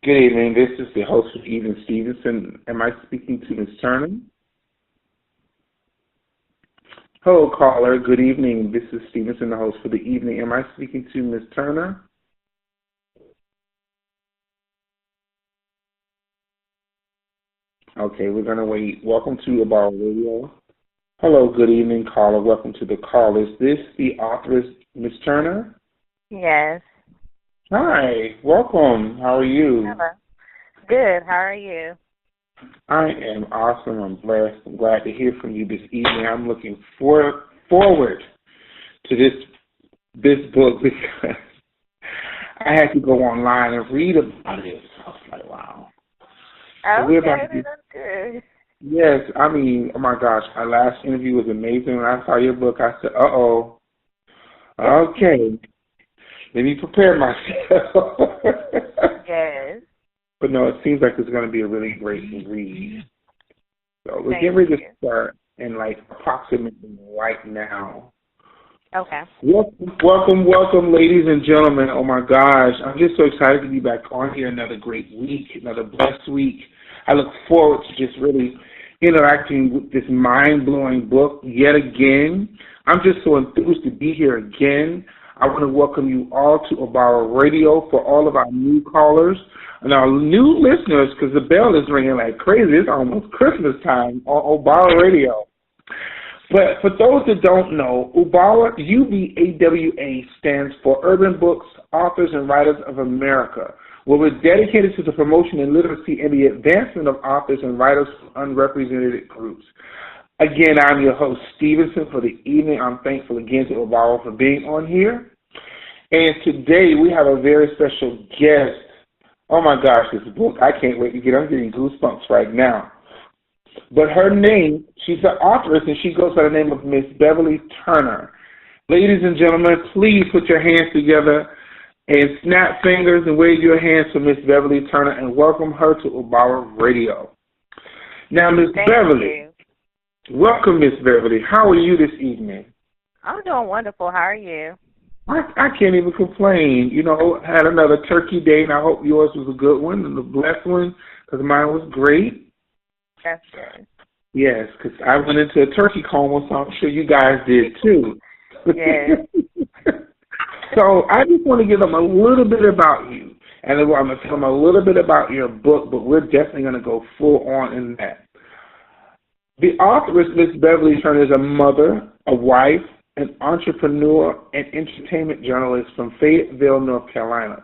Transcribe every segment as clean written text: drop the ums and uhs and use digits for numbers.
Good evening. This is the host of Even Stevenson. Am I speaking to Ms. Turner? Hello, caller. Good evening. This is Stevenson, the host for the evening. Am I speaking to Ms. Turner? Okay, we're going to wait. Welcome to UBAWA Radio. Hello, good evening, caller. Welcome to the call. Is this the authoress, Ms. Turner? Yes. Hi, welcome. How are you? Hello. Good. How are you? I am awesome. I'm blessed. I'm glad to hear from you this evening. I'm looking forward to this book because I had to go online and read about it. I was like, wow. Okay, that's good. Yes, I mean, oh my gosh, our last interview was amazing. When I saw your book, I said, uh-oh, okay, let me prepare myself. Yes. But no, it seems like it's going to be a really great read. So we're getting ready to start in like approximately right now. Okay. Welcome, ladies and gentlemen. Oh my gosh, I'm just so excited to be back on here. Another great week, another blessed week. I look forward to just really interacting with this mind-blowing book yet again. I'm just so enthused to be here again. I want to welcome you all to UBAWA Radio for all of our new callers and our new listeners, because the bell is ringing like crazy. It's almost Christmas time on UBAWA Radio. But for those that don't know, UBAWA, UBAWA, stands for Urban Books, Authors, and Writers of America, where we're dedicated to the promotion and literacy and the advancement of authors and writers from unrepresented groups. Again, I'm your host, Stevenson, for the evening. I'm thankful again to UBAWA for being on here. And today we have a very special guest. Oh my gosh, this book, I can't wait to get it. I'm getting goosebumps right now. But her name, she's an authoress, and she goes by the name of Miss Beverly Turner. Ladies and gentlemen, please put your hands together and snap fingers and wave your hands for Miss Beverly Turner and welcome her to UBAWA Radio. Now, Miss Beverly, welcome, Miss Beverly. How are you this evening? I'm doing wonderful. How are you? I can't even complain. You know, had another turkey day, and I hope yours was a good one and a blessed one, because mine was great. That's good. Yes, because I went into a turkey coma, so I'm sure you guys did too. Yes. So I just want to give them a little bit about you, and I'm going to tell them a little bit about your book, but we're definitely going to go full on in that. The authoress, Miss Beverly Turner, is a mother, a wife, an entrepreneur, and entertainment journalist from Fayetteville, North Carolina.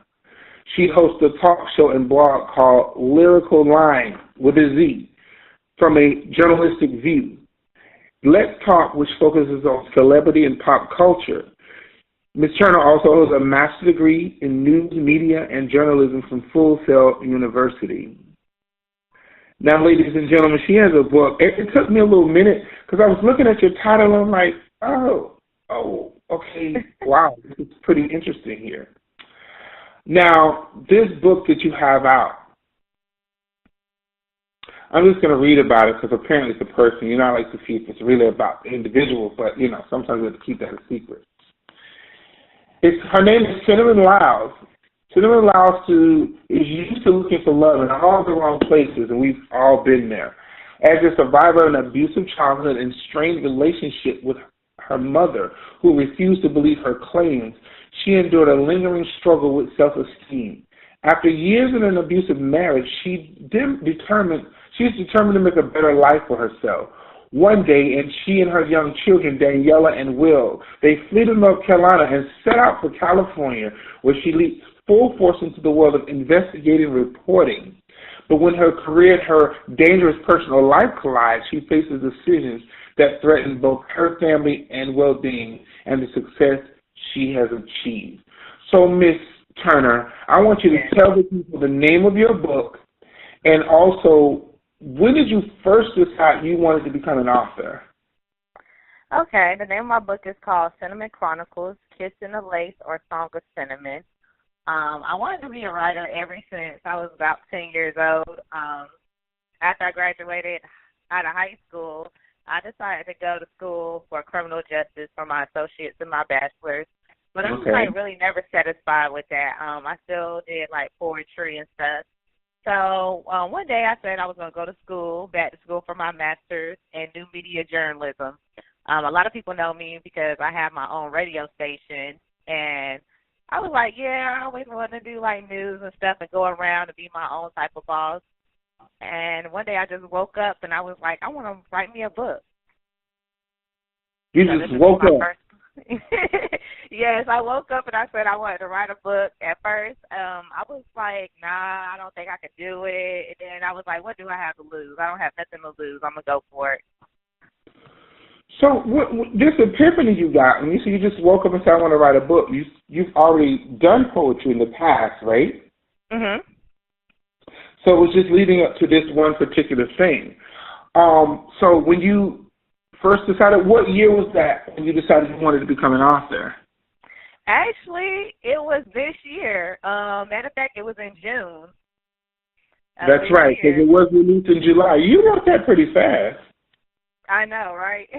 She hosts a talk show and blog called Lyrical Line with a Z, from a journalistic view. Let's Talk, which focuses on celebrity and pop culture. Ms. Turner also holds a master's degree in news, media, and journalism from Full Sail University. Now, ladies and gentlemen, she has a book. It took me a little minute because I was looking at your title and I'm like, oh, okay, wow, this is pretty interesting here. Now, this book that you have out, I'm just going to read about it because apparently it's a person. You know, I like to see if it's really about the individual, but, you know, sometimes we have to keep that a secret. Her name is Cinnamon Lyles. Cinnamon Lyles is used to looking for love in all the wrong places, and we've all been there. As a survivor of an abusive childhood and strained relationship with her mother, who refused to believe her claims, she endured a lingering struggle with self-esteem. After years in an abusive marriage, she's determined to make a better life for herself. One day, and she and her young children, Daniela and Will, they flee to North Carolina and set out for California, where she leaps full force into the world of investigative reporting. But when her career and her dangerous personal life collide, she faces decisions that threaten both her family and well-being and the success she has achieved. So, Miss Turner, I want you to tell the people the name of your book and also when did you first decide you wanted to become an author? Okay, the name of my book is called Cinnamon Chronicles, Kiss in the Lace, or Song of Cinnamon. I wanted to be a writer ever since I was about 10 years old. After I graduated out of high school, I decided to go to school for criminal justice for my associates and my bachelor's. But I was like really never satisfied with that. I still did like poetry and stuff. So one day I said I was going to go to school, back to school for my master's in new media journalism. A lot of people know me because I have my own radio station, and I was like, yeah, I always wanted to do like news and stuff and go around and be my own type of boss. And one day I just woke up and I was like, I want to write me a book. You so just woke up? Yes, I woke up and I said I wanted to write a book. At first, I was like, nah, I don't think I could do it. And then I was like, what do I have to lose? I don't have nothing to lose. I'm going to go for it. So this epiphany you got, when you say you just woke up and said I want to write a book, you've already done poetry in the past, right? Mhm. So it was just leading up to this one particular thing. So when you first decided, what year was that when you decided you wanted to become an author? Actually, it was this year. Matter of fact, it was in June. That's right, because it was released in July. You wrote that pretty fast. I know, right?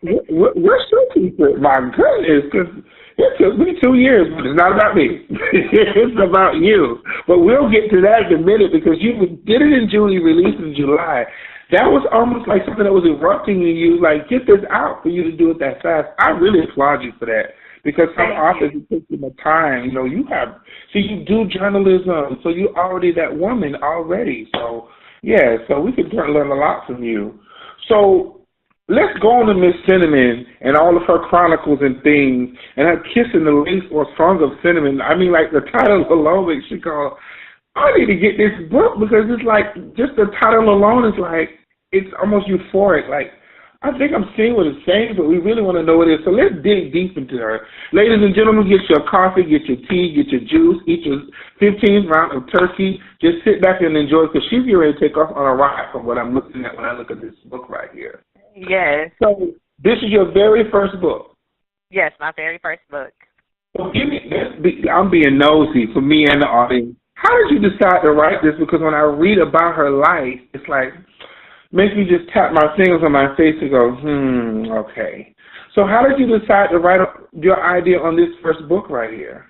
We're still people. My goodness, because it took me 2 years, but it's not about me. It's about you. But we'll get to that in a minute because you did it in June, you released it in July. That was almost like something that was erupting in you, like, get this out for you to do it that fast. I really applaud you for that because some authors, it takes them a time. You know, you do journalism, so you're already that woman already. So, yeah, so we could learn a lot from you. So, let's go on to Miss Cinnamon and all of her chronicles and things, and her Kiss in the Lace or Song of Cinnamon. I mean, like, the title alone makes you go, I need to get this book because it's like, just the title alone is like, it's almost euphoric. Like, I think I'm seeing what it's saying, but we really want to know what it is. So let's dig deep into her. Ladies and gentlemen, get your coffee, get your tea, get your juice, eat your 15th round of turkey. Just sit back and enjoy because she's getting ready to take off on a ride from what I'm looking at when I look at this book right here. Yes. So this is your very first book? Yes, my very first book. Well, I'm being nosy for me and the audience. How did you decide to write this? Because when I read about her life, it's like, makes me just tap my fingers on my face and go, okay. So how did you decide to write your idea on this first book right here?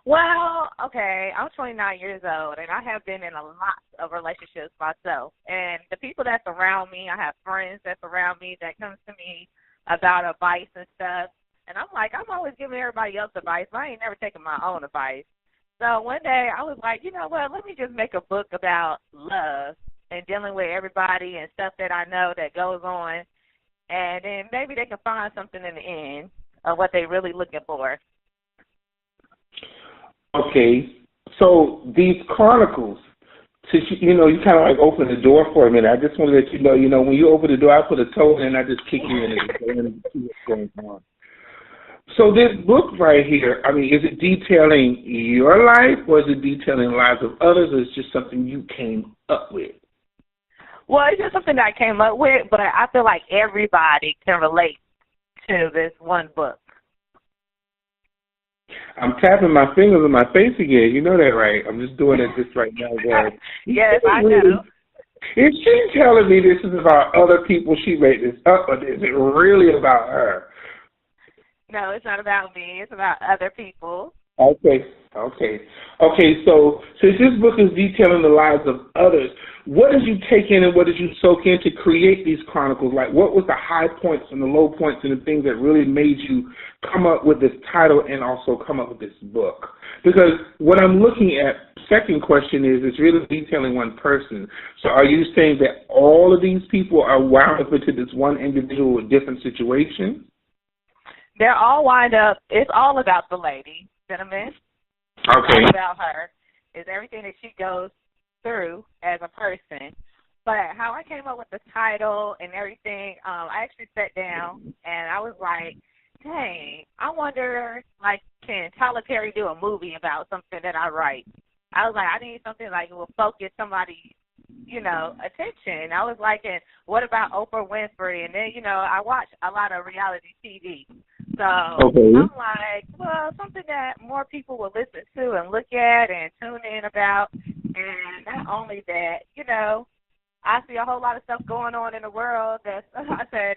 Well, okay, I'm 29 years old, and I have been in a lot of relationships myself. And the people that surround me, I have friends that surround me that comes to me about advice and stuff. And I'm like, I'm always giving everybody else advice, but I ain't never taking my own advice. So one day I was like, you know what, let me just make a book about love and dealing with everybody and stuff that I know that goes on. And then maybe they can find something in the end of what they're really looking for. Okay, so these chronicles, since you kind of like open the door for a minute. I just want to let you know, when you open the door, I put a toe in and I just kick you in and see what's going on. So this book right here, I mean, is it detailing your life or is it detailing the lives of others, or is it just something you came up with? Well, it's just something that I came up with, but I feel like everybody can relate to this one book. I'm tapping my fingers on my face again. You know that, right? I'm just doing it just right now. Yes, I know. Is she telling me this is about other people? She made this up, or is it really about her? No, it's not about me. It's about other people. Okay. So since this book is detailing the lives of others, what did you take in and what did you soak in to create these chronicles? Like, what was the high points and the low points and the things that really made you come up with this title and also come up with this book? Because what I'm looking at, second question is, it's really detailing one person. So are you saying that all of these people are wound up into this one individual with different situations? They're all wind up. It's all about the lady, Cinnamon. Okay. All about her is everything that she goes through as a person. But how I came up with the title and everything, I actually sat down and I was like, dang, I wonder, like, can Tyler Perry do a movie about something that I write? I was like, I need something like it will focus somebody attention. I was like, and what about Oprah Winfrey? And then, I watch a lot of reality TV. So Okay. I'm like, well, something that more people will listen to and look at and tune in about. And not only that, I see a whole lot of stuff going on in the world that I said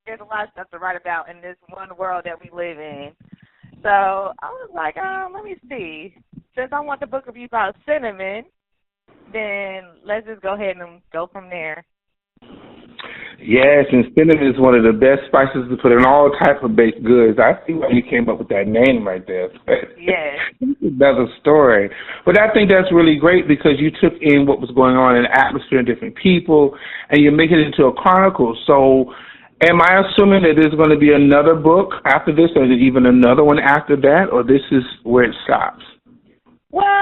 there's a lot of stuff to write about in this one world that we live in. So I was like, let me see. Since I want the book review about cinnamon, then let's just go ahead and go from there. Yes, and cinnamon is one of the best spices to put in all type of baked goods. I see why you came up with that name right there. Yes. Another story. But I think that's really great because you took in what was going on in the atmosphere and different people, and you're making it into a chronicle. So am I assuming that there's going to be another book after this, or even another one after that, or this is where it stops? Well,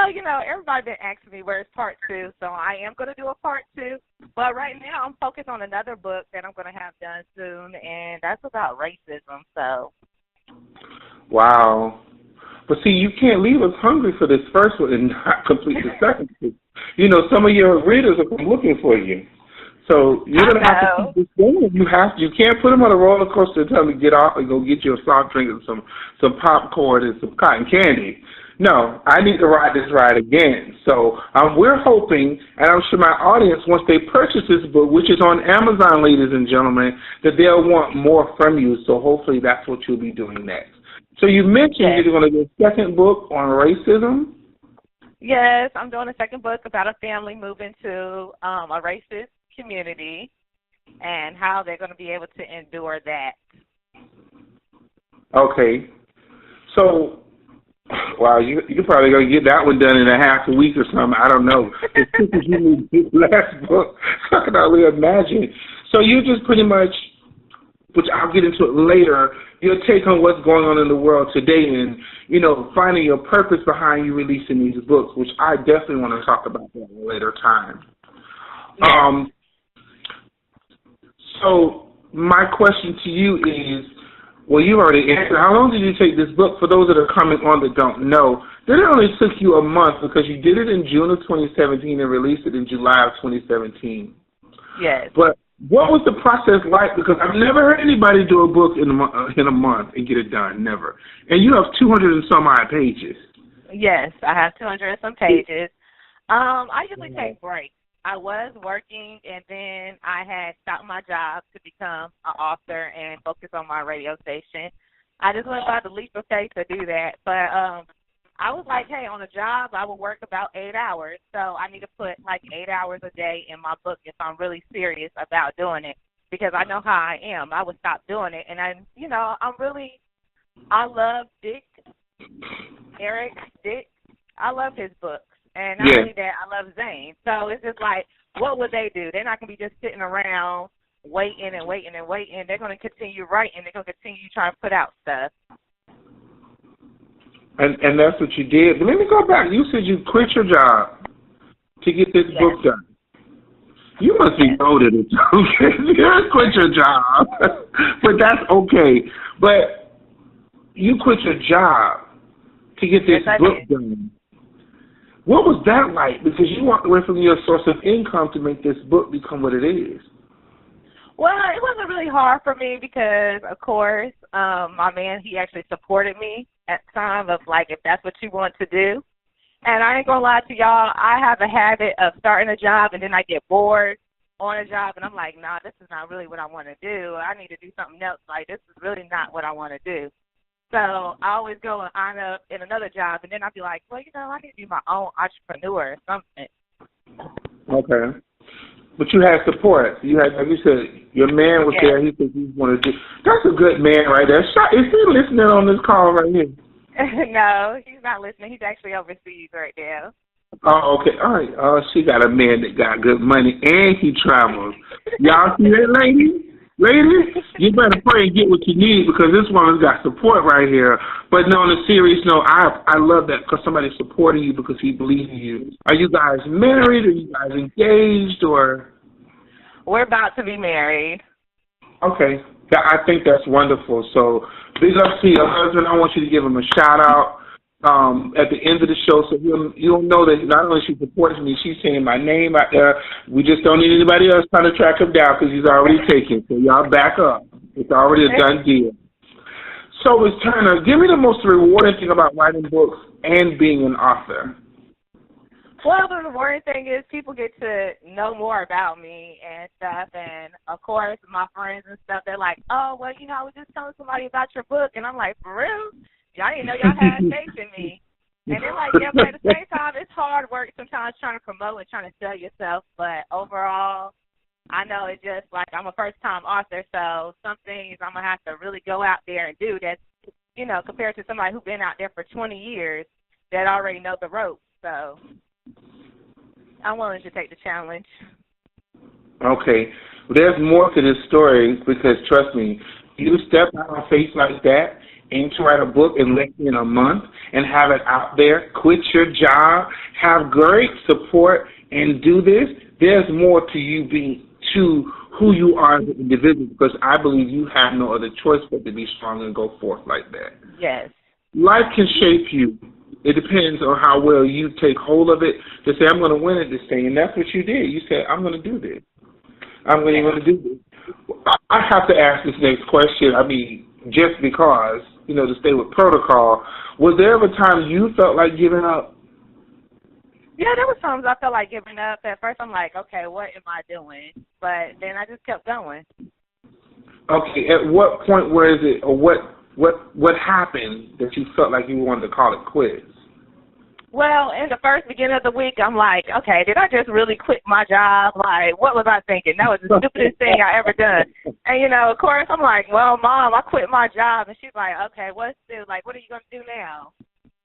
everybody been asking me where's part 2, so I am going to do a part 2. But right now I'm focused on another book that I'm going to have done soon, and that's about racism. So. Wow. But see, you can't leave us hungry for this first one and not complete the second one. Some of your readers are looking for you. So you're going to have to keep this going. You can't put them on a roller coaster and tell them to get off and go get you a soft drink and some popcorn and some cotton candy. No, I need to ride this ride again. So we're hoping, and I'm sure my audience, once they purchase this book, which is on Amazon, ladies and gentlemen, that they'll want more from you. So hopefully that's what you'll be doing next. So you mentioned you're going to do a second book on racism? Yes, I'm doing a second book about a family moving to a racist community and how they're going to be able to endure that. Okay. So, wow, you're probably going to get that one done in a week or something. I don't know. As quick as you need this last book, I can only imagine. So you just pretty much, which I'll get into it later, your take on what's going on in the world today and, finding your purpose behind you releasing these books, which I definitely want to talk about that at a later time. Yeah. So my question to you is, well, you already answered. How long did you take this book? For those that are coming on that don't know, that it only took you a month because you did it in June of 2017 and released it in July of 2017. Yes. But what was the process like? Because I've never heard anybody do a book in a month and get it done. Never. And you have 200 and some odd pages. Yes, I have 200 and some pages. I usually take breaks. I was working, and then I had stopped my job to become an author and focus on my radio station. I just went by the leap of faith to do that. But I was like, hey, on a job, I would work about 8 hours. So I need to put like 8 hours a day in my book if I'm really serious about doing it, because I know how I am. I would stop doing it. And I love Eric Dick. I love his books. And not only that, I love Zane. So it's just like, what would they do? They're not going to be just sitting around waiting and waiting and waiting. They're going to continue writing. They're going to continue trying to put out stuff. And that's what you did. But let me go back. You said you quit your job to get this book done. You must be loaded or something. You quit your job. But that's okay. But you quit your job to get this book done. What was that like? Because you walked away from your source of income to make this book become what it is. Well, it wasn't really hard for me because, of course, my man, he actually supported me at the time of, like, if that's what you want to do. And I ain't going to lie to y'all, I have a habit of starting a job and then I get bored on a job and I'm like, nah, this is not really what I want to do. I need to do something else. Like, this is really not what I want to do. So I always go and I'm in another job, and then I'll be like, well, I need to be my own entrepreneur or something. Okay. But you had support. You had, like you said, your man was there. He said he wanted to do. That's a good man right there. Is he listening on this call right here? No, he's not listening. He's actually overseas right now. Oh, okay. All right. She got a man that got good money, and he travels. Y'all see that, lady? Ladies, you better pray and get what you need, because this woman's got support right here. But no, on a serious note, I love that, because somebody's supporting you because he believes in you. Are you guys married? Are you guys engaged? Or? We're about to be married. Okay. I think that's wonderful. So big up to your husband. I want you to give him a shout out. at the end of the show, so you'll know that not only she supports me, she's saying my name out there. We just don't need anybody else trying to track him down because he's already taken. So y'all back up. It's already a done deal. So, Ms. Turner, give me the most rewarding thing about writing books and being an author. Well, the rewarding thing is people get to know more about me and stuff. And, of course, my friends and stuff, they're like, oh, well, you know, I was just telling somebody about your book. And I'm like, for real? Y'all didn't know y'all had faith in me. And they're like, yeah, but at the same time, it's hard work sometimes trying to promote and trying to sell yourself. But overall, I know it's just like I'm a first-time author, so some things I'm going to have to really go out there and do that's, you know, compared to somebody who's been out there for 20 years that already know the ropes. So I'm willing to take the challenge. Okay. Well, there's more to this story because, trust me, you step out on faith like that and to write a book in less than a month and have it out there, quit your job, have great support, and do this, there's more to you being to who you are as an individual because I believe you have no other choice but to be strong and go forth like that. Yes. Life can shape you. It depends on how well you take hold of it to say, I'm going to win at this thing. And that's what you did. You said, I'm going to do this. I'm going to do this. I have to ask this next question. I mean, just because, you know, to stay with protocol, was there ever a time you felt like giving up? Yeah, there were times I felt like giving up. At first, I'm like, okay, what am I doing? But then I just kept going. Okay, at what point was it, or what happened that you felt like you wanted to call it quits? Well, in the first beginning of the week, I'm like, okay, did I just really quit my job? Like, what was I thinking? That was the stupidest thing I ever done. And, you know, of course, I'm like, well, Mom, I quit my job. And she's like, okay, what are you going to do now?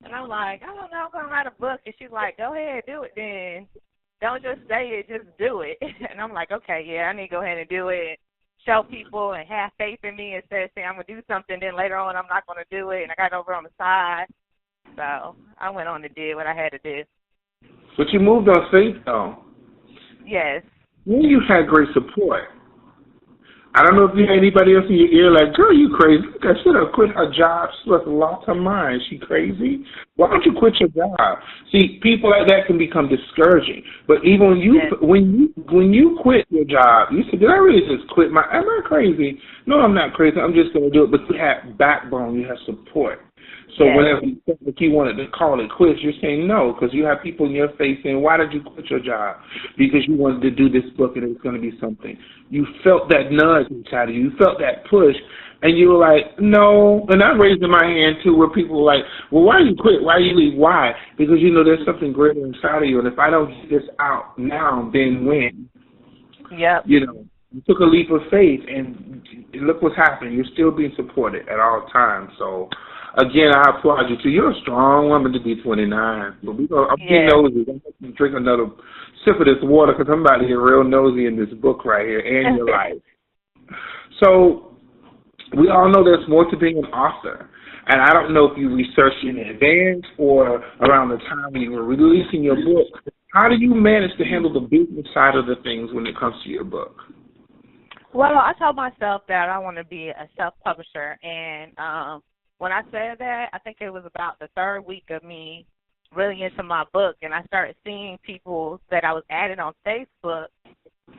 And I'm like, I don't know, I'm going to write a book. And she's like, go ahead, do it then. Don't just say it, just do it. And I'm like, okay, yeah, I need to go ahead and do it. Show people and have faith in me and say I'm going to do something. Then later on, I'm not going to do it. And I got over on the side. So I went on and did what I had to do. But you moved on faith, though. Yes. Well, you had great support. I don't know if you had anybody else in your ear like, girl, you crazy. Look, I should have quit her job. She lost a lot of mind. She crazy? Why don't you quit your job? See, people like that can become discouraging. But even when you quit your job, you said, did I really just quit am I crazy? No, I'm not crazy. I'm just going to do it. But you have backbone. You have support. So whenever you felt like you wanted to call it quits, you're saying no because you have people in your face saying, why did you quit your job? Because you wanted to do this book and it was going to be something. You felt that nudge inside of you. You felt that push. And you were like, no. And I'm raising my hand, too, where people were like, well, why you quit? Why you leave? Why? Because, you know, there's something greater inside of you. And if I don't get this out now, then when? Yep. You know, you took a leap of faith, and look what's happening. You're still being supported at all times. So, again, I applaud you, too. You're a strong woman to be 29. But I'm being nosy. I'm going to drink another sip of this water because I'm about to get real nosy in this book right here and your life. So, we all know there's more to being an author. And I don't know if you researched in advance or around the time when you were releasing your book. How do you manage to handle the business side of the things when it comes to your book? Well, I told myself that I want to be a self-publisher. And when I said that, I think it was about the third week of me really into my book. And I started seeing people that I was adding on Facebook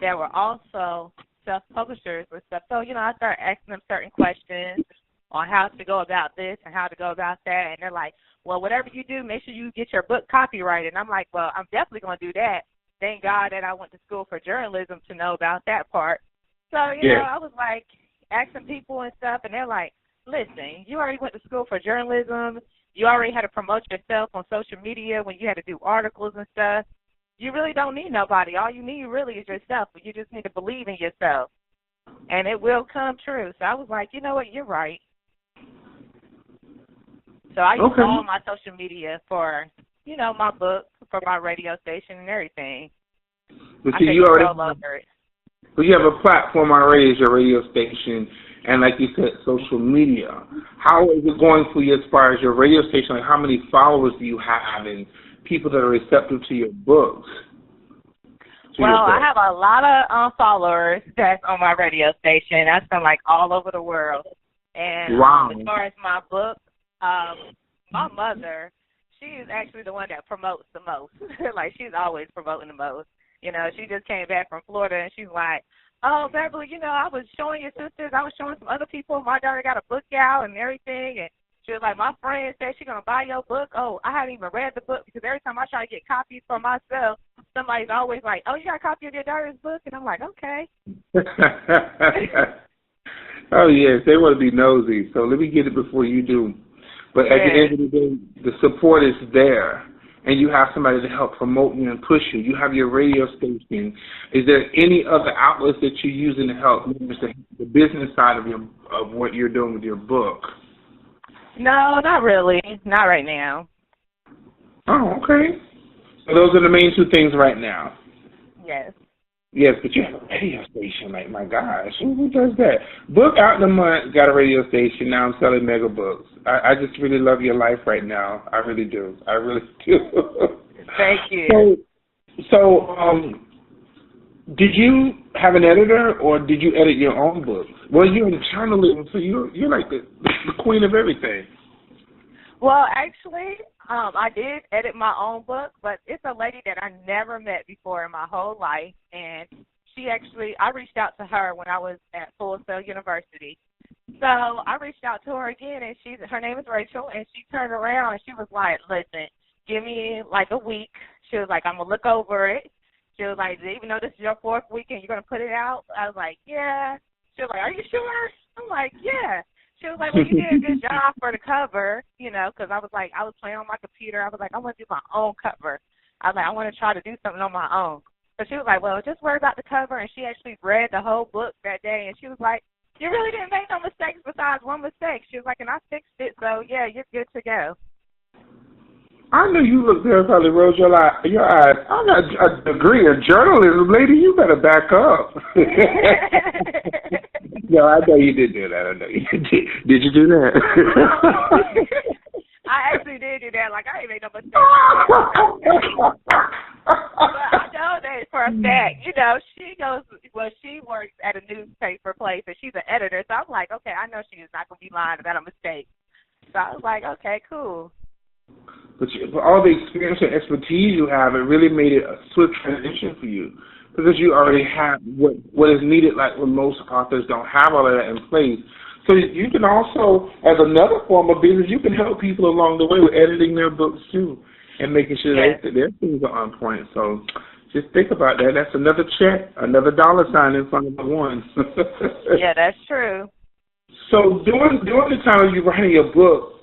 that were also self-publishers or stuff. So, you know, I started asking them certain questions on how to go about this and how to go about that. And they're like, well, whatever you do, make sure you get your book copyrighted. And I'm like, well, I'm definitely going to do that. Thank God that I went to school for journalism to know about that part. So, you know, I was like asking people and stuff, and they're like, listen, you already went to school for journalism. You already had to promote yourself on social media when you had to do articles and stuff. You really don't need nobody. All you need really is yourself. But you just need to believe in yourself, and it will come true. So I was like, you know what, you're right. So I use all my social media for, you know, my book, for my radio station and everything. But see, you have a platform already as your radio station, and like you said, social media. How is it going for you as far as your radio station? Like, how many followers do you have and people that are receptive to your books? Well, I have a lot of followers that's on my radio station. That's from, like, all over the world. And as far as my book, my mother, she's actually the one that promotes the most. Like, she's always promoting the most. You know, she just came back from Florida, and she's like, oh, Beverly, you know, I was showing your sisters, I was showing some other people, my daughter got a book out and everything, and she was like, my friend said she's going to buy your book. Oh, I haven't even read the book because every time I try to get copies for myself, somebody's always like, oh, you got a copy of your daughter's book? And I'm like, okay. Oh, yes, they want to be nosy, so let me get it before you do. But at the end of the day, the support is there, and you have somebody to help promote you and push you. You have your radio station. Is there any other outlets that you're using to help the business side of what you're doing with your book? No, not really. Not right now. Oh, okay. So those are the main two things right now. Yes. Yes, but you have a radio station. Like, my gosh, who does that? Book out in a month, got a radio station. Now I'm selling mega books. I just really love your life right now. I really do. I really do. Thank you. So, did you have an editor, or did you edit your own books? Well, you're in journalism, so you're like the queen of everything. Well, actually, I did edit my own book, but it's a lady that I never met before in my whole life, and I reached out to her when I was at Full Sail University. So I reached out to her again, and her name is Rachel, and she turned around and she was like, listen, give me like a week. She was like, I'm going to look over it. She was like, even though this is your fourth week and you're going to put it out? I was like, yeah. She was like, are you sure? I'm like, yeah. She was like, well, you did a good job for the cover, you know, because I was playing on my computer. I was like, I want to do my own cover. I was like, I want to try to do something on my own. So she was like, well, just worry about the cover. And she actually read the whole book that day, and she was like, you really didn't make no mistakes besides one mistake. She was like, and I fixed it, so, yeah, you're good to go. I knew you looked there and probably rolled your eyes. I got a degree in journalism, lady. You better back up. No, I know you did do that. I know you did. Did you do that? I actually did do that. Like, I ain't made no mistake. But I know that for a fact. You know, she works at a newspaper place, and she's an editor. So I'm like, okay, I know she is not going to be lying about a mistake. So I was like, okay, cool. But for all the experience and expertise you have, it really made it a swift transition for you, because you already have what is needed. Like, when most authors don't have all of that in place. So you can also, as another form of business, you can help people along the way with editing their books too, and making sure that their things are on point. So just think about that. That's another check, another dollar sign in front of the one. Yeah, that's true. So during the time you were writing your book,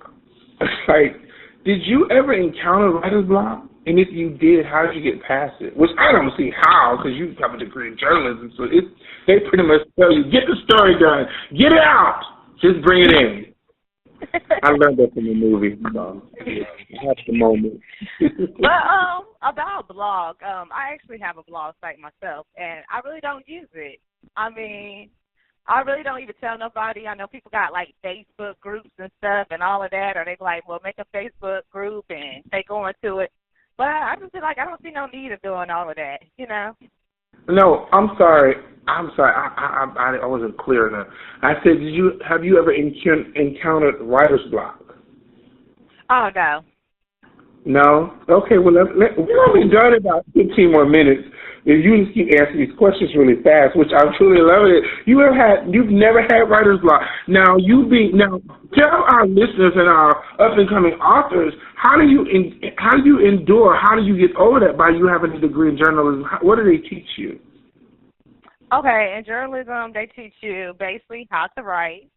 like, did you ever encounter writer's block? And if you did, how did you get past it? Which I don't see how, because you have a degree in journalism, so they pretty much tell you, get the story done, get it out, just bring it in. I learned that from the movie, so that's the moment. Well, about blog, I actually have a blog site myself, and I really don't use it. I mean, I really don't even tell nobody. I know people got, like, Facebook groups and stuff and all of that, or they like, well, make a Facebook group and take on to it. But I just feel like I don't see no need of doing all of that, you know? No, I'm sorry. I wasn't clear enough. I said, have you ever encountered writer's block? Oh, no. No? Okay, well, we're only done in about 15 more minutes. If you just keep answering these questions really fast, which I'm truly loving it. You've never had writer's block. Now tell our listeners and our up and coming authors, how do you endure? How do you get over that by you having a degree in journalism? What do they teach you? Okay, in journalism, they teach you basically how to write.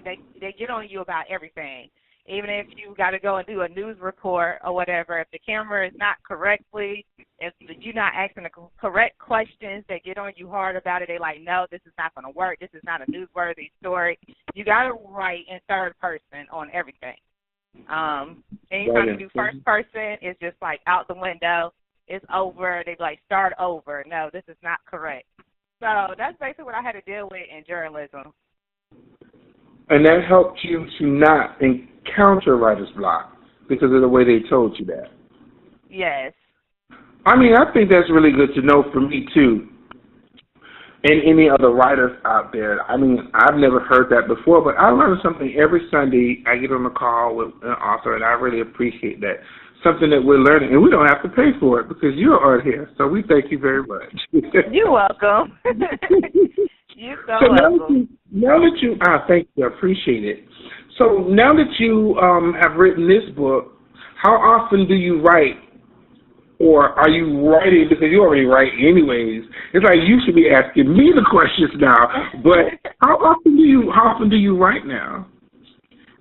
They get on you about everything. Even if you got to go and do a news report or whatever, if the camera is not correctly, if you're not asking the correct questions, they get on you hard about it. They like, no, this is not going to work. This is not a newsworthy story. You got to write in third person on everything. Anytime you do first person, it's just like out the window. It's over. They like, start over. No, this is not correct. So that's basically what I had to deal with in journalism. And that helped you to not encounter writer's block because of the way they told you that. Yes. I mean, I think that's really good to know for me, too. and any other writers out there. I mean, I've never heard that before, but I learn something every Sunday. I get on a call with an author, and I really appreciate that. Something that we're learning, and we don't have to pay for it because you're on here. So we thank you very much. You're welcome. You're so welcome. Thank you. I appreciate it. So now that you have written this book, how often do you write? Or are you writing, because you already write anyways? It's like you should be asking me the questions now. But how often do you write now?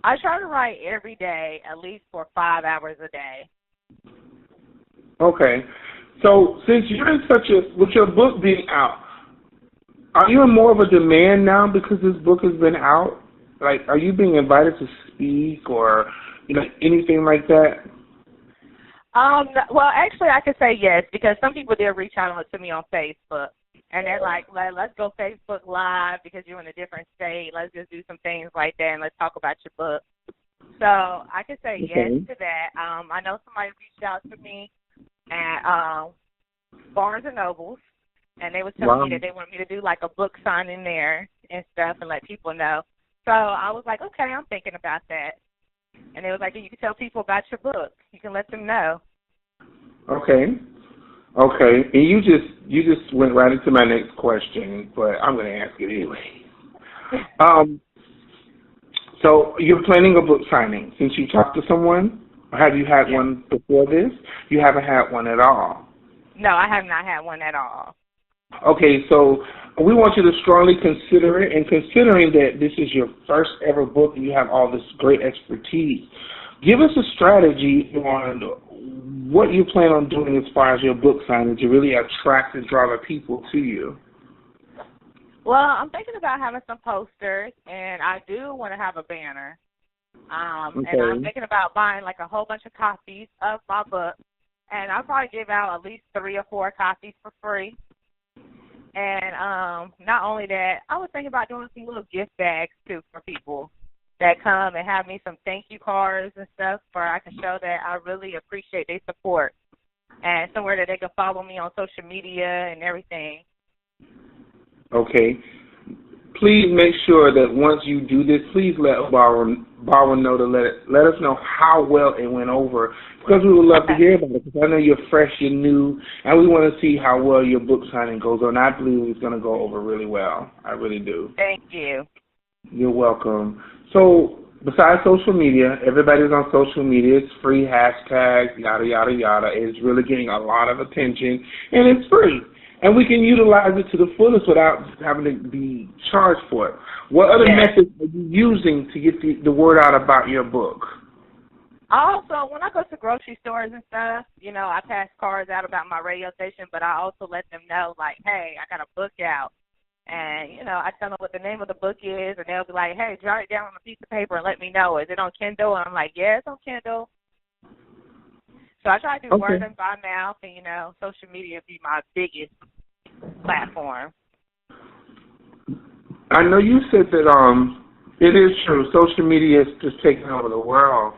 I try to write every day, at least for 5 hours a day. Okay. So since you're in with your book being out, are you in more of a demand now because this book has been out? Like, are you being invited to speak or, anything like that? Well, actually, I could say yes, because some people did reach out to me on Facebook, and they're like, let's go Facebook Live because you're in a different state. Let's just do some things like that, and let's talk about your book. So I could say yes to that. I know somebody reached out to me at Barnes & Nobles, and they were telling me that they wanted me to do, like, a book signing there and stuff and let people know. So I was like, okay, I'm thinking about that. And they was like, you can tell people about your book. You can let them know. Okay. And you just went right into my next question, but I'm going to ask it anyway. So you're planning a book signing. Since you talked to someone, or have you had one before this? You haven't had one at all. No, I have not had one at all. Okay, so we want you to strongly consider it, and considering that this is your first ever book and you have all this great expertise, give us a strategy on what you plan on doing as far as your book signing to really attract and draw the people to you. Well, I'm thinking about having some posters, and I do want to have a banner. And I'm thinking about buying like a whole bunch of copies of my book, and I'll probably give out at least 3 or 4 copies for free. And not only that, I was thinking about doing some little gift bags, too, for people that come and have me some thank you cards and stuff where I can show that I really appreciate their support, and somewhere that they can follow me on social media and everything. Okay. Please make sure that once you do this, please let UBAWA know to let us know how well it went over, because we would love to hear about it, because I know you're fresh, you're new, and we want to see how well your book signing goes on. I believe it's going to go over really well. I really do. Thank you. You're welcome. So besides social media, everybody's on social media. It's free, hashtags, yada, yada, yada. It's really getting a lot of attention, and it's free. And we can utilize it to the fullest without having to be charged for it. What other methods are you using to get the word out about your book? Also, when I go to grocery stores and stuff, I pass cards out about my radio station, but I also let them know, like, hey, I got a book out. And, I tell them what the name of the book is, and they'll be like, hey, jot it down on a piece of paper and let me know. Is it on Kindle? And I'm like, yeah, it's on Kindle. So I try to do word of mouth, and, social media be my biggest platform. I know you said that it is true. Social media is just taking over the world.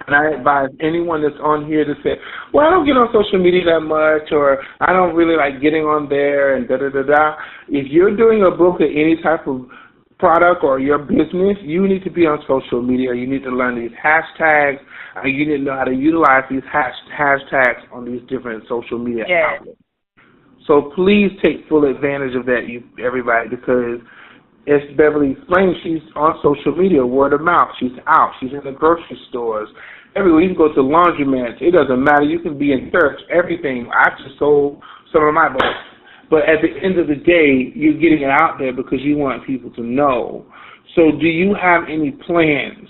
And I advise anyone that's on here to say, well, I don't get on social media that much, or I don't really like getting on there, and da-da-da-da. If you're doing a book or any type of product or your business, you need to be on social media. You need to learn these hashtags. You need to know how to utilize these hashtags on these different social media outlets. So please take full advantage of that, everybody, because as Beverly explained, she's on social media, word of mouth. She's out. She's in the grocery stores. Everywhere. You can go to laundromats. It doesn't matter. You can be in church, everything. I just sold some of my books. But at the end of the day, you're getting it out there because you want people to know. So do you have any plans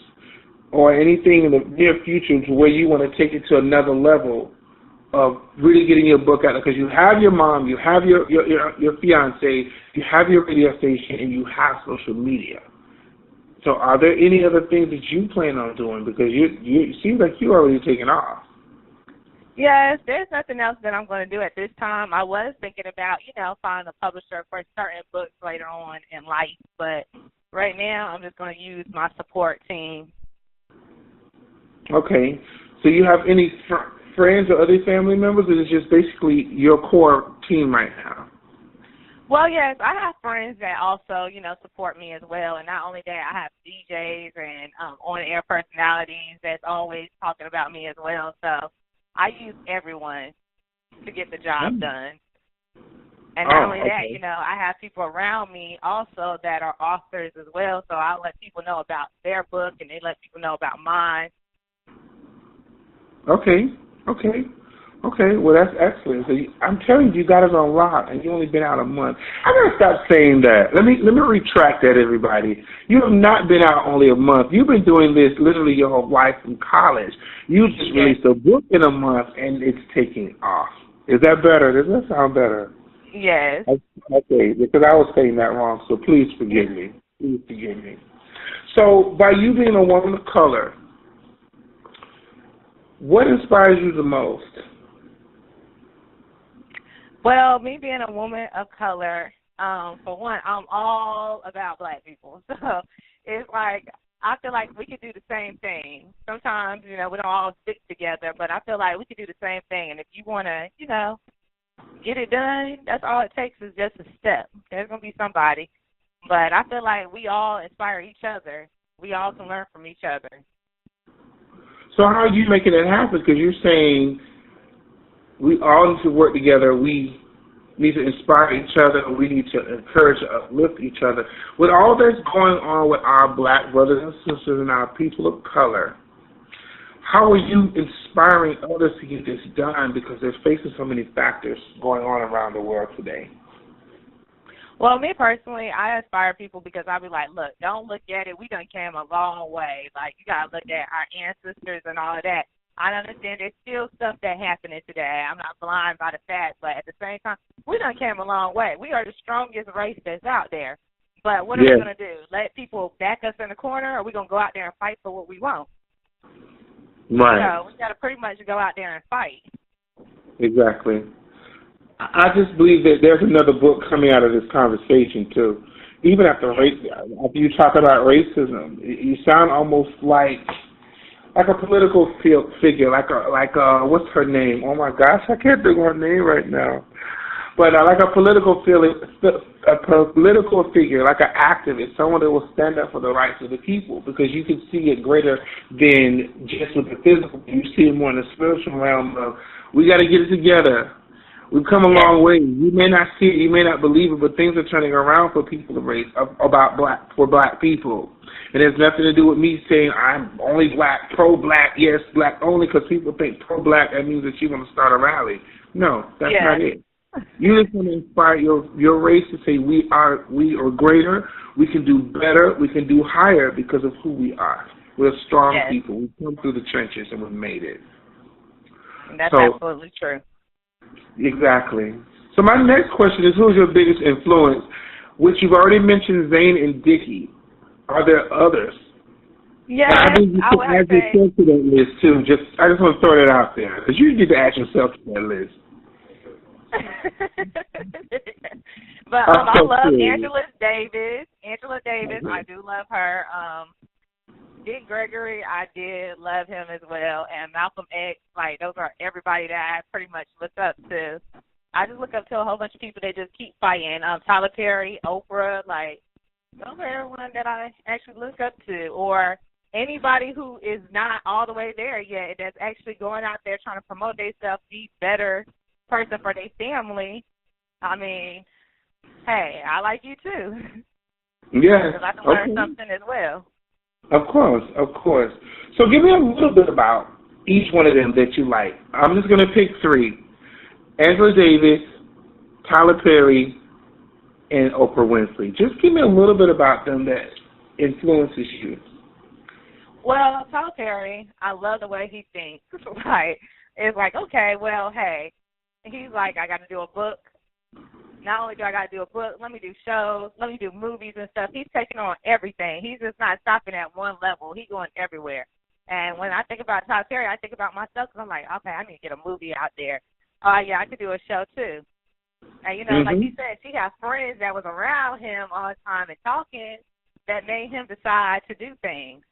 or anything in the near future to where you want to take it to another level of really getting your book out? Because you have your mom, you have your fiance, you have your radio station, and you have social media. So are there any other things that you plan on doing? Because you seem like you're already taking off. Yes, there's nothing else that I'm going to do at this time. I was thinking about, finding a publisher for certain books later on in life. But right now, I'm just going to use my support team. Okay. So you have any friends or other family members, or is it just basically your core team right now? Well, yes, I have friends that also, support me as well. And not only that, I have DJs and on-air personalities that's always talking about me as well. So I use everyone to get the job done. And not only that, I have people around me also that are authors as well. So I let people know about their book, and they let people know about mine. Okay. Well, that's excellent. So I'm telling you, you got it on lock, and you only been out a month. I'm gonna stop saying that. Let me retract that, everybody. You have not been out only a month. You've been doing this literally your whole life from college. You just released a book in a month, and it's taking off. Is that better? Does that sound better? Yes. Okay, because I was saying that wrong, so please forgive me. Please forgive me. So, by you being a woman of color, what inspires you the most? Well, me being a woman of color, for one, I'm all about Black people. So it's like I feel like we could do the same thing. Sometimes, we don't all stick together, but I feel like we could do the same thing. And if you want to, get it done, that's all it takes is just a step. There's going to be somebody. But I feel like we all inspire each other. We all can learn from each other. So how are you making it happen? Because you're saying we all need to work together. We need to inspire each other. We need to encourage and uplift each other. With all that's going on with our Black brothers and sisters and our people of color, how are you inspiring others to get this done? Because they're facing so many factors going on around the world today. Well, me personally, I inspire people because I be like, look, don't look at it. We done came a long way. Like, you got to look at our ancestors and all of that. I understand there's still stuff that happening today. I'm not blind by the fact, but at the same time, we done came a long way. We are the strongest race that's out there. But what are we going to do? Let people back us in the corner, or are we going to go out there and fight for what we want? Right. So we got to pretty much go out there and fight. Exactly. I just believe that there's another book coming out of this conversation, too. Even after you talk about racism, you sound almost like a political figure, like what's her name? Oh my gosh, I can't think of her name right now. But like a political figure, like an activist, someone that will stand up for the rights of the people, because you can see it greater than just with the physical. You see it more in the spiritual realm of, we got to get it together. We've come a long way. You may not see it, you may not believe it, but things are turning around for people of race, for black people. And it has nothing to do with me saying I'm only black, pro-black, yes, black only, because people think pro-black, that means that you're going to start a rally. No, that's not it. You just want to inspire your race to say we are greater, we can do better, we can do higher because of who we are. We're strong people. We've come through the trenches and we've made it. That's absolutely true. Exactly. So my next question is, who's your biggest influence? Which you've already mentioned, Zane and Dickie. Are there others? Yes, I think you should add yourself to that list too. I just want to throw that out there, because you need to add yourself to that list. But I love Angela Davis. I do love her. Dick Gregory, I did love him as well. And Malcolm X, like, those are everybody that I pretty much look up to. I just look up to a whole bunch of people that just keep fighting. Tyler Perry, Oprah, like, those are everyone that I actually look up to. Or anybody who is not all the way there yet, that's actually going out there trying to promote themselves, be better person for their family. I mean, hey, I like you too. Yeah. Because I can learn something as well. Of course. So give me a little bit about each one of them that you like. I'm just going to pick three. Angela Davis, Tyler Perry, and Oprah Winfrey. Just give me a little bit about them that influences you. Well, Tyler Perry, I love the way he thinks. Like, it's like, okay, well, hey, he's like, I got to do a book. Not only do I got to do a book, let me do shows, let me do movies and stuff. He's taking on everything. He's just not stopping at one level. He's going everywhere. And when I think about Tyler Perry, I think about myself, because I'm like, okay, I need to get a movie out there. Oh, yeah, I could do a show too. And, like you said, she got friends that was around him all the time and talking that made him decide to do things.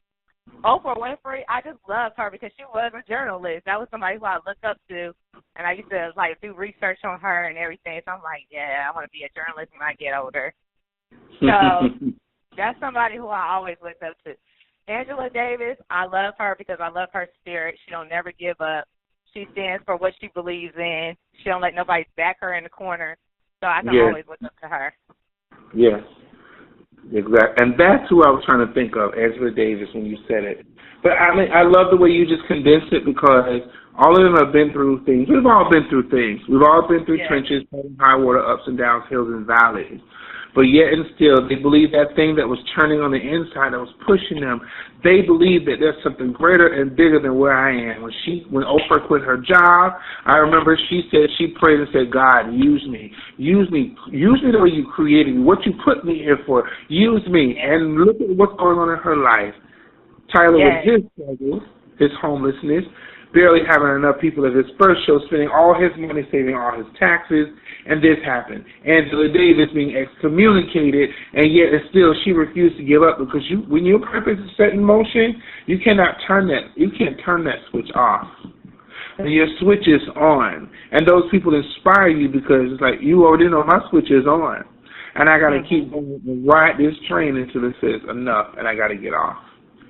Oprah Winfrey, I just loved her because she was a journalist. That was somebody who I looked up to, and I used to like do research on her and everything. So I'm like, yeah, I want to be a journalist when I get older. So that's somebody who I always looked up to. Angela Davis, I love her because I love her spirit. She don't never give up. She stands for what she believes in. She don't let nobody back her in the corner. So I can always look up to her. Yes, exactly. And that's who I was trying to think of, Angela Davis, when you said it. But I mean, I love the way you just condensed it because all of them have been through things. We've all been through things. We've all been through trenches, high water, ups and downs, hills and valleys. But yet and still, they believe that thing that was turning on the inside, that was pushing them, they believe that there's something greater and bigger than where I am. When Oprah quit her job, I remember she said, she prayed and said, God, use me. Use me the way you created me, what you put me here for. Use me. And look at what's going on in her life. Tyler with his struggles, his homelessness, barely having enough people at his first show, spending all his money, saving all his taxes, and this happened. Angela Davis being excommunicated, and yet and still she refused to give up because when your purpose is set in motion, you can't turn that switch off. And your switch is on. And those people inspire you because it's like, you already know my switch is on. And I got to keep going and ride this train until it says enough, and I got to get off.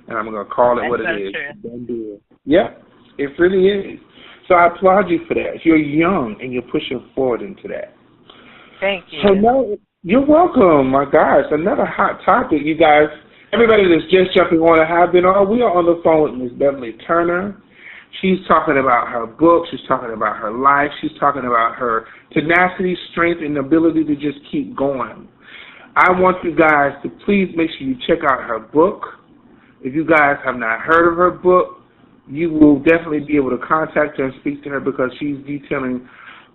And I'm going to call it what it is. Don't do it. Yep. It really is. So I applaud you for that. You're young, and you're pushing forward into that. Thank you. So now, you're welcome. My gosh, another hot topic. You guys, everybody that's just jumping on and have been on, we are on the phone with Miss Beverly Turner. She's talking about her book. She's talking about her life. She's talking about her tenacity, strength, and ability to just keep going. I want you guys to please make sure you check out her book. If you guys have not heard of her book, you will definitely be able to contact her and speak to her because she's detailing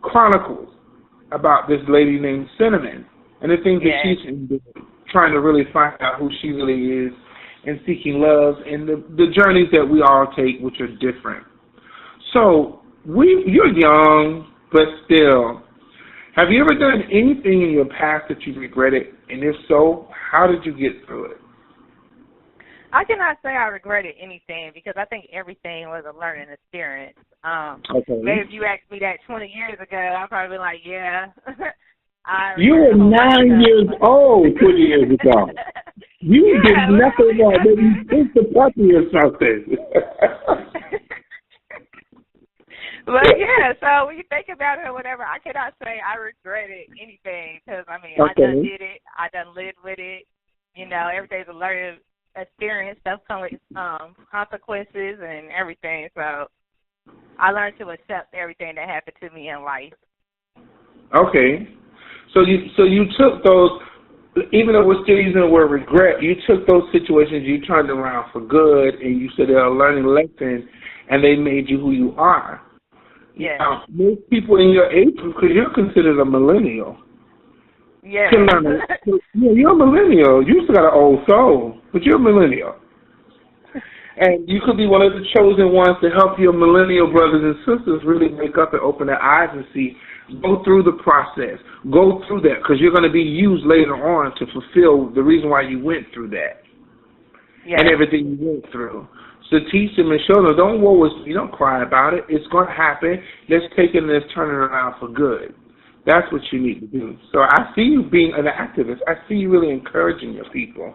chronicles about this lady named Cinnamon and the things that she's doing, trying to really find out who she really is and seeking love and the journeys that we all take, which are different. So you're young, but still, have you ever done anything in your past that you regretted? And if so, how did you get through it? I cannot say I regretted anything because I think everything was a learning experience. Maybe if you asked me that 20 years ago, I'd probably be like, yeah. You were 9 years old 20 years ago. You did nothing wrong. Maybe you picked the puppy or something. But, yeah, so when you think about it or whatever, I cannot say I regretted anything because, I mean, I done did it. I done lived with it. You know, every day's a learning experience. Stuff comes with consequences and everything. So I learned to accept everything that happened to me in life. Okay. So you took those, even though we're still using the word regret, you took those situations, you turned them around for good, and you said they're a learning lesson, and they made you who you are. Yeah. Now, most people in your age group, because you're considered a millennial. Yeah. You're a millennial. You still got an old soul, but you're a millennial. And you could be one of the chosen ones to help your millennial brothers and sisters really wake up and open their eyes and see, go through the process, go through that, because you're going to be used later on to fulfill the reason why you went through that and everything you went through. So teach them and show them, don't worry, you don't cry about it. It's going to happen. Let's take it and let's turn it around for good. That's what you need to do. So I see you being an activist. I see you really encouraging your people.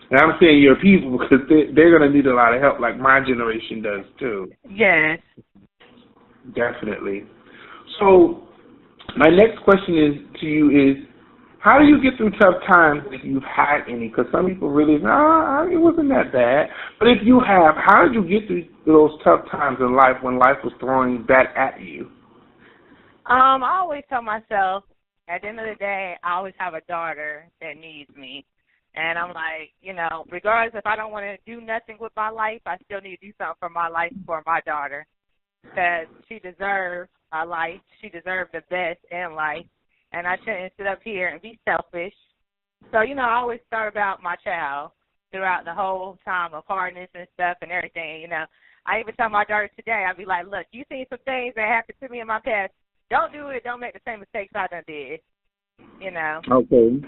And I'm saying your people because they're going to need a lot of help like my generation does too. Yes. Definitely. So my next question is to you is, how do you get through tough times if you've had any? Because some people really, it wasn't that bad. But if you have, how did you get through those tough times in life when life was throwing that at you? I always tell myself, at the end of the day, I always have a daughter that needs me. And I'm like, you know, regardless if I don't want to do nothing with my life, I still need to do something for my life for my daughter. Because she deserves a life. She deserves the best in life. And I shouldn't sit up here and be selfish. So, you know, I always start about my child throughout the whole time of hardness and stuff and everything, you know. I even tell my daughter today, I'll be like, look, you seen some things that happened to me in my past. Don't do it. Don't make the same mistakes I done did, you know. Okay.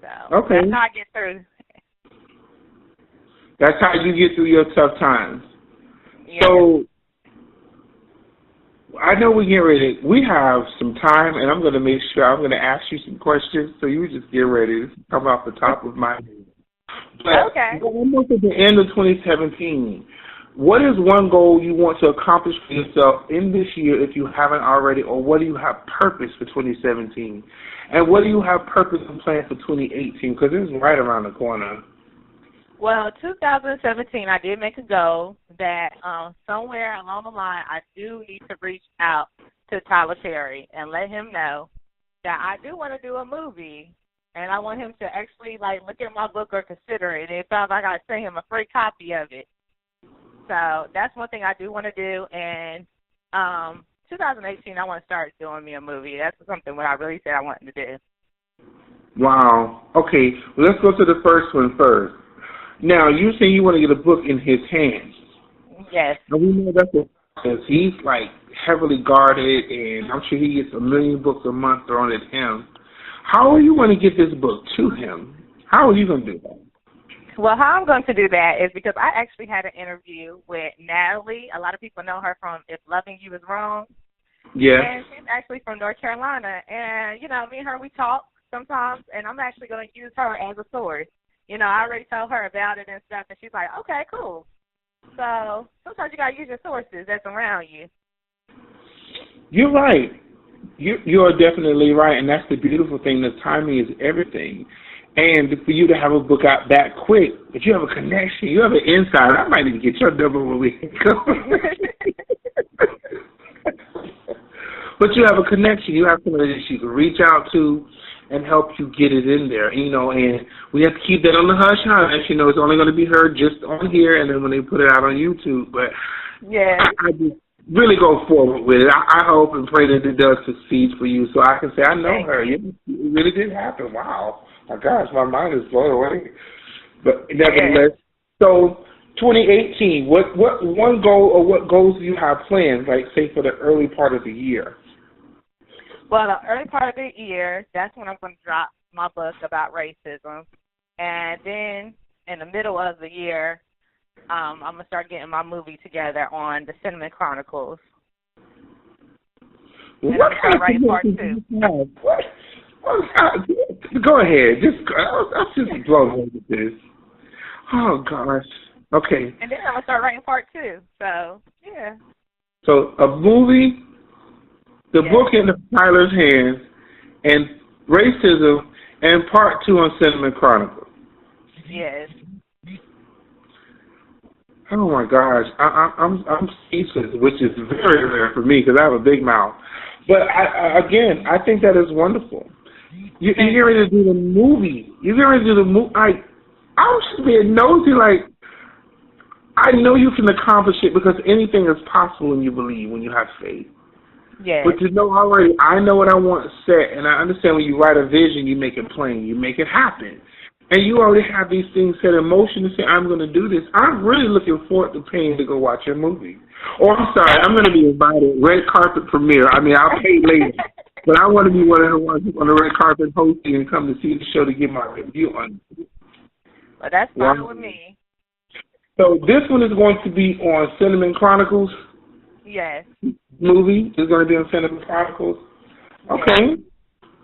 So that's how I get through. That's how you get through your tough times. Yeah. So I know we get ready. We have some time, and I'm going to make sure I'm going to ask you some questions. So you just get ready. This is coming off the top of my head. But Okay. we're almost at the end of 2017. What is one goal you want to accomplish for yourself in this year if you haven't already, or what do you have purpose for 2017? And what do you have purpose and plan for 2018? Because it's right around the corner. Well, 2017, I did make a goal that somewhere along the line, I do need to reach out to Tyler Perry and let him know that I do want to do a movie, and I want him to actually look at my book or consider it. And it sounds like I send him a free copy of it. So that's one thing I do want to do. And 2018, I want to start doing me a movie. That's something what I really said I wanted to do. Wow. Okay, well, let's go to the first one first. Now, you say you want to get a book in his hands. Yes. And we know that's because he's heavily guarded, and I'm sure he gets 1 million books a month thrown at him. How are you going to get this book to him? How are you going to do that? Well, how I'm going to do that is because I actually had an interview with Natalie. A lot of people know her from If Loving You Is Wrong. Yeah. And she's actually from North Carolina. And, me and her, we talk sometimes, and I'm actually going to use her as a source. I already told her about it and stuff, and she's like, okay, cool. So sometimes you got to use your sources that's around you. You're right. You're definitely right, and that's the beautiful thing. The timing is everything. And for you to have a book out that quick, but you have a connection, you have an insight. I might even get your number when we go. But you have a connection. You have somebody that you can reach out to and help you get it in there, and we have to keep that on the hush hush. It's only going to be heard just on here, and then when they put it out on YouTube. But yeah, I just really go forward with it. I hope and pray that it does succeed for you, so I can say I know her. It really did happen. Wow, my gosh, my mind is blown away. But nevertheless, so 2018, what one goal or what goals do you have planned? Say for the early part of the year. Well, the early part of the year, that's when I'm going to drop my book about racism. And then in the middle of the year, I'm going to start getting my movie together on the Cinnamon Chronicles. Well, what kind of writing part 2. Go ahead. I'm just blown away with this. Oh, gosh. Okay. And then I'm going to start writing part 2. So, yeah. So a movie, the book in Tyler's hands, and racism, and part 2 on Cinnamon Chronicles. Yes. Oh my gosh, I'm speechless, which is very rare for me because I have a big mouth. But I think that is wonderful. You're getting ready to do the movie. You're getting ready to do the movie. I was just being nosy. I know you can accomplish it because anything is possible when you believe, when you have faith. Yeah. But already, I know what I want set, and I understand when you write a vision, you make it plain, you make it happen. And you already have these things set in motion to say, I'm going to do this. I'm really looking forward to paying to go watch your movie. Or, I'm sorry, I'm going to be invited, red carpet premiere. I'll pay later. But I want to be one of the ones on the red carpet hosting and come to see the show to get my review on it. Well, that's fine with me. So this one is going to be on Cinnamon Chronicles. Yes. Movie is going to be on Cinnamon Chronicles. Okay. Yes.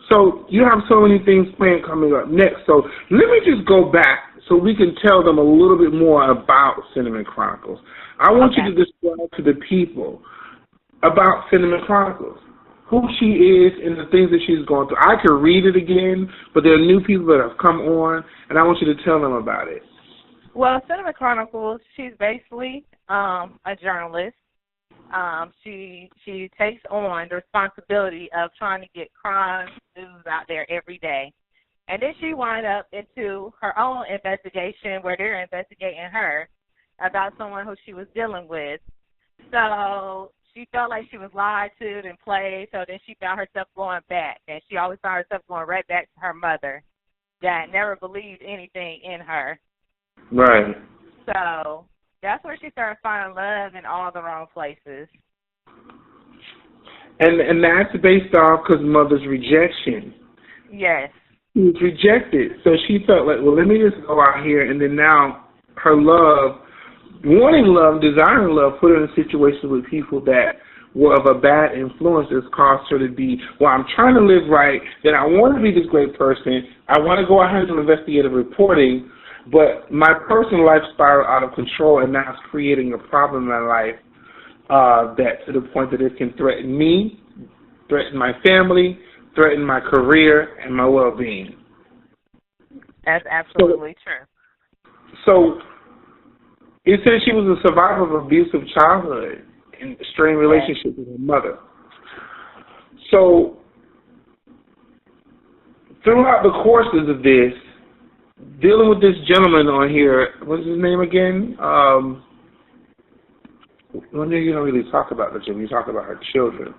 So you have so many things planned coming up next. So let me just go back so we can tell them a little bit more about Cinnamon Chronicles. I want you to describe to the people about Cinnamon Chronicles, who she is and the things that she's going through. I can read it again, but there are new people that have come on, and I want you to tell them about it. Well, Cinnamon Chronicles, she's basically a journalist. She takes on the responsibility of trying to get crime news out there every day. And then she wound up into her own investigation where they're investigating her about someone who she was dealing with. So she felt like she was lied to and played, so then she found herself going back. And she always found herself going right back to her mother that never believed anything in her. Right. So that's where she started finding love in all the wrong places. And that's based off because mother's rejection. Yes. She was rejected. So she felt like, well, let me just go out here. And then now her love, wanting love, desiring love, put her in situations with people that were of a bad influence that's caused her to be, well, I'm trying to live right, then I want to be this great person, I want to go out and do investigative reporting, but my personal life spiraled out of control, and now it's creating a problem in my life that to the point that it can threaten me, threaten my family, threaten my career, and my well-being. That's absolutely true. So it says she was a survivor of abusive childhood and strained relationship with her mother. So throughout the courses of this, dealing with this gentleman on here, what's his name again? One day you don't really talk about the gentleman, you talk about her children.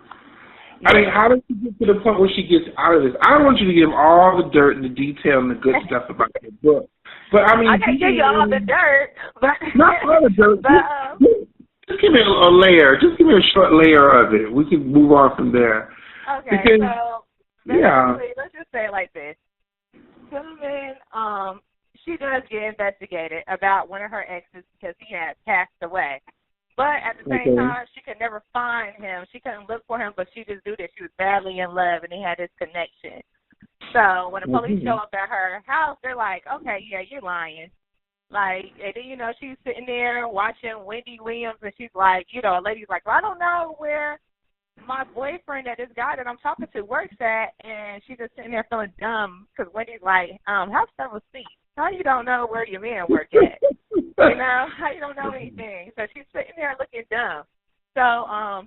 I mean, how does she get to the point where she gets out of this? I don't want you to give all the dirt and the detail and the good stuff about the book. But I mean, I can give you all the dirt, but not all the dirt. Just give me a layer. Just give me a short layer of it. We can move on from there. Okay, because, so let's just say it like this. Cinnamon, she does get investigated about one of her exes because he had passed away. But at the same time, she could never find him. She couldn't look for him, but she just knew that she was badly in love and they had this connection. So when the police show up at her house, they're like, okay, yeah, you're lying. Like, and then, you know, she's sitting there watching Wendy Williams, and she's like, you know, a lady's like, well, I don't know where my boyfriend, that this guy that I'm talking to works at, and she's just sitting there feeling dumb because Wendy's like, have several seats. How you don't know where your man work at? You know, how you don't know anything? So she's sitting there looking dumb. So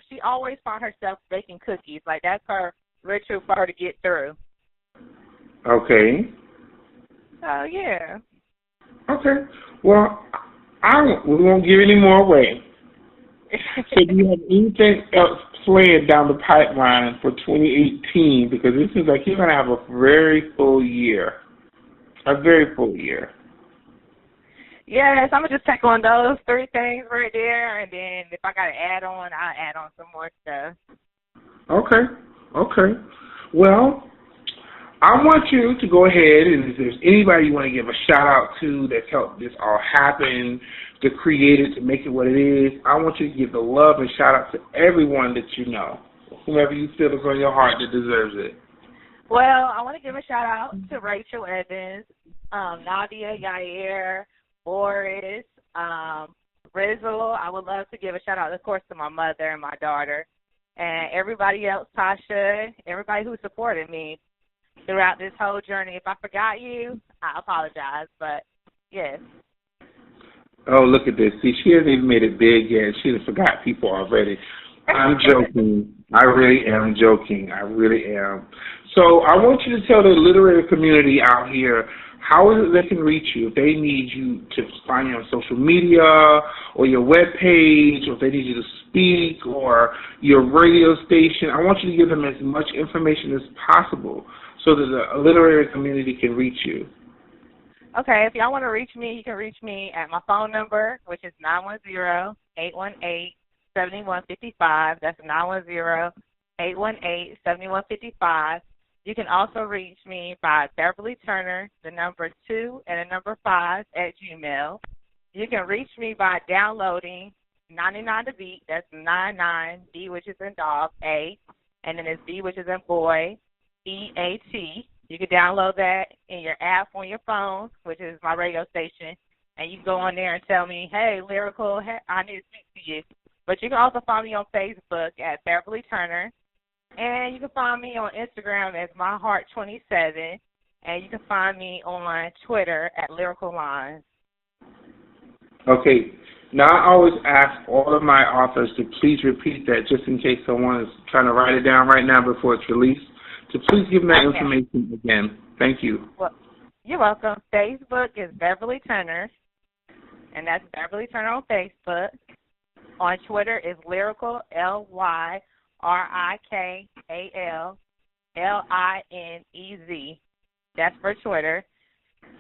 she always found herself baking cookies. Like, that's her ritual for her to get through. Okay. So, yeah. Okay. Well, we won't give any more away. So do you have anything else planned down the pipeline for 2018? Because it seems like you're going to have a very full year. A very full year. Yes, I'm going to just take on those 3 things right there, and then if I got to add on, I'll add on some more stuff. Okay. Well, I want you to go ahead, and if there's anybody you want to give a shout-out to that's helped this all happen, to create it, to make it what it is, I want you to give the love and shout-out to everyone that you know, whomever you feel is on your heart that deserves it. Well, I want to give a shout-out to Rachel Evans, Nadia, Yair, Boris, Rizzle. I would love to give a shout-out, of course, to my mother and my daughter, and everybody else, Tasha, everybody who supported me throughout this whole journey. If I forgot you, I apologize, but yes. Oh, look at this. See, she hasn't even made it big yet. She has forgot people already. I'm joking. I really am joking. I really am. So I want you to tell the literary community out here how is it they can reach you if they need you to find you on social media or your web page, or if they need you to speak, or your radio station. I want you to give them as much information as possible so that the literary community can reach you. Okay, if y'all want to reach me, you can reach me at my phone number, which is 910-818-7155. That's 910-818-7155. You can also reach me by Beverly Turner, the number 2 and the number 5 at Gmail. You can reach me by downloading 99 to Beat. That's 99, D which is in dog, A, and then it's B which is in boy, EAT. You can download that in your app on your phone, which is my radio station, and you can go on there and tell me, hey, Lyrical, I need to speak to you. But you can also find me on Facebook at Beverly Turner, and you can find me on Instagram as MyHeart27, and you can find me on Twitter at Lyrical Lines. Okay. Now, I always ask all of my authors to please repeat that just in case someone is trying to write it down right now before it's released. So please give them that information again. Thank you. Well, you're welcome. Facebook is Beverly Turner, and that's Beverly Turner on Facebook. On Twitter is Lyrical, LYRIKALLINEZ. That's for Twitter.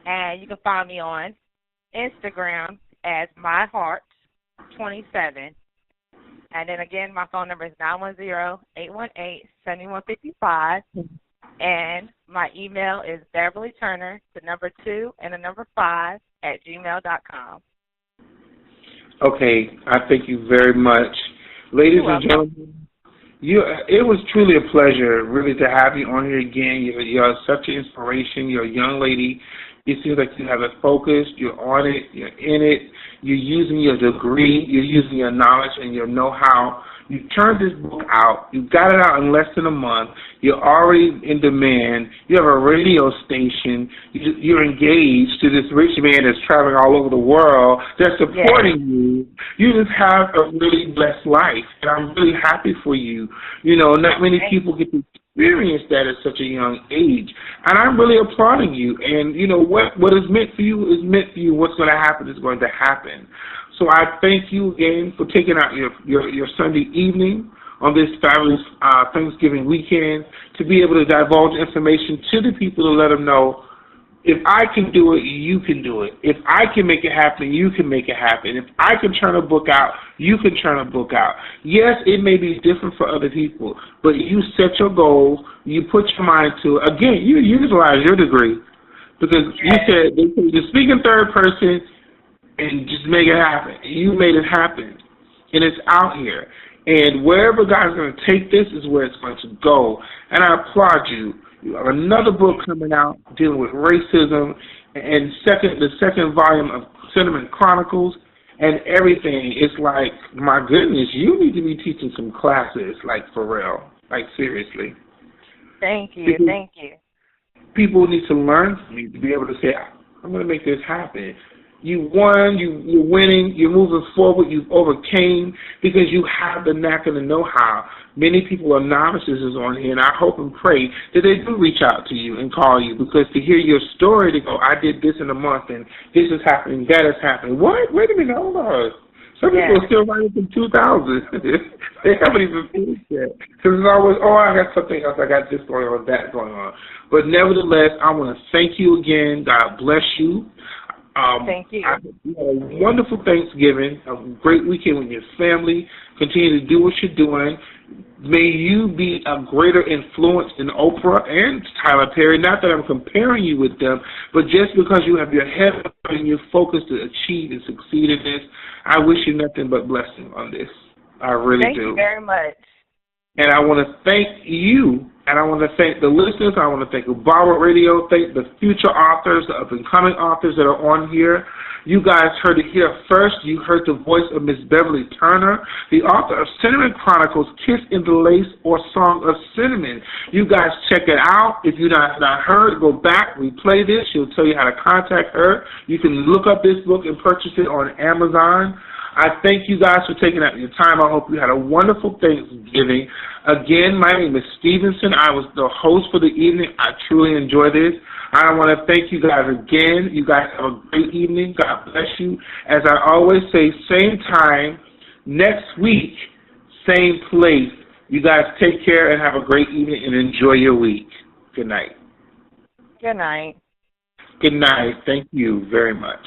And you can find me on Instagram as MyHeart27. And then again, my phone number is 910-818-7155. And my email is Beverly Turner, the number 2 and the number 5 at gmail.com. Okay, I thank you very much. Ladies You're and welcome. gentlemen, it was truly a pleasure, really, to have you on here again. You're such an inspiration. You're a young lady. It seems like you have it focused. You're on it. You're in it. You're using your degree. You're using your knowledge and your know-how. You turned this book out. You got it out in less than a month. You're already in demand. You have a radio station. You're engaged to this rich man that's traveling all over the world. They're supporting you. You just have a really blessed life, and I'm really happy for you. You know, not many people get to experience that at such a young age, and I'm really applauding you. And you know what is meant for you is meant for you. What's going to happen is going to happen. So I thank you again for taking out your Sunday evening on this fabulous Thanksgiving weekend to be able to divulge information to the people to let them know, if I can do it, you can do it. If I can make it happen, you can make it happen. If I can turn a book out, you can turn a book out. Yes, it may be different for other people, but you set your goals, you put your mind to it. Again, you utilize your degree because you said to speak in third person and just make it happen. You made it happen, and it's out here. And wherever God's going to take this is where it's going to go. And I applaud you. You have another book coming out dealing with racism, and the second volume of Cinnamon Chronicles, and everything. It's like, my goodness, you need to be teaching some classes, like for real, like seriously. Thank you. Thank you. People need to learn from you to be able to say, I'm going to make this happen. You won, you're winning, you're moving forward, you've overcame because you have the knack and the know-how. Many people are novices on here, and I hope and pray that they do reach out to you and call you, because to hear your story, to go, I did this in a month, and this is happening, that is happening. What? Wait a minute, hold on. Some people are still writing from 2000. They haven't even finished yet. Because it's always, I got something else, I got this going on, that going on. But nevertheless, I want to thank you again. God bless you. Thank you. A wonderful Thanksgiving, a great weekend with your family. Continue to do what you're doing. May you be a greater influence than Oprah and Tyler Perry. Not that I'm comparing you with them, but just because you have your head up and you're focused to achieve and succeed in this, I wish you nothing but blessing on this. I really do. Thank you very much. And I want to thank you, and I want to thank the listeners. I want to thank UBAWA Radio, thank the future authors, the up-and-coming authors that are on here. You guys heard it here first. You heard the voice of Miss Beverly Turner, the author of Cinnamon Chronicles, Kiss in the Lace, or Song of Cinnamon. You guys check it out. If you've not heard, go back, replay this. She'll tell you how to contact her. You can look up this book and purchase it on Amazon. I thank you guys for taking out your time. I hope you had a wonderful Thanksgiving. Again, my name is Stevenson. I was the host for the evening. I truly enjoyed this. I want to thank you guys again. You guys have a great evening. God bless you. As I always say, same time, next week, same place. You guys take care and have a great evening and enjoy your week. Good night. Good night. Good night. Thank you very much.